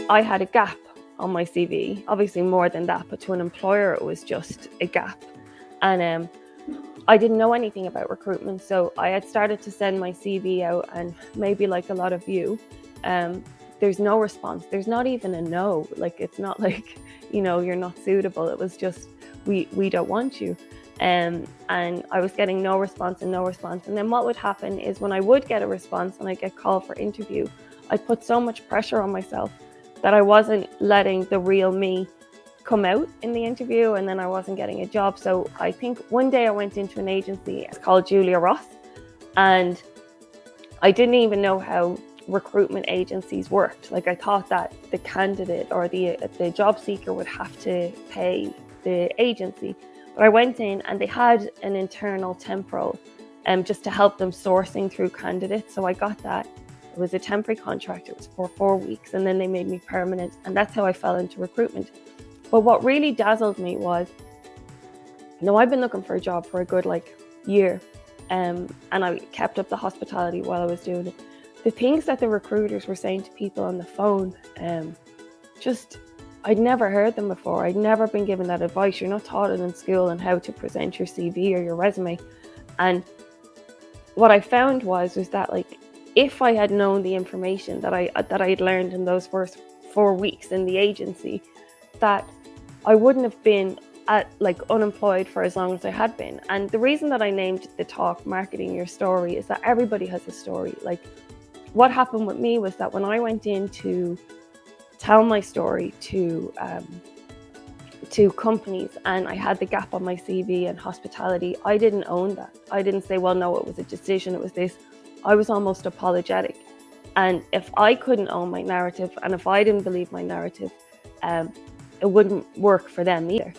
I had a gap on my CV, obviously more than that, but to an employer it was just a gap. And I didn't know anything about recruitment, so I had started to send my CV out, and maybe like a lot of you, there's no response. There's not even a no. Like, it's not like, you're not suitable. It was just, we don't want you. And I was getting no response and no response. And then what would happen is when I would get a response and I get called for interview, I put so much pressure on myself that I wasn't letting the real me come out in the interview, and then I wasn't getting a job. So I think one day I went into an agency, it's called Julia Ross, and I didn't even know how recruitment agencies worked. Like, I thought that the candidate or the job seeker would have to pay the agency. But I went in and they had an internal temporal just to help them sourcing through candidates. So I got that. It was a temporary contract. It was for 4 weeks, and then they made me permanent. And that's how I fell into recruitment. But what really dazzled me was, I've been looking for a job for a good year, and I kept up the hospitality while I was doing it. The things that the recruiters were saying to people on the phone, I'd never heard them before. I'd never been given that advice. You're not taught it in school on how to present your CV or your resume. And what I found was that if I had known the information that I had learned in those first 4 weeks in the agency, that I wouldn't have been unemployed for as long as I had been. And the reason that I named the talk Marketing Your Story is that everybody has a story. Like, what happened with me was that when I went in to tell my story to companies, and I had the gap on my CV and hospitality, I didn't own that. I didn't say, well, no, it was a decision, it was this. I was almost apologetic. And if I couldn't own my narrative, and if I didn't believe my narrative, it wouldn't work for them either.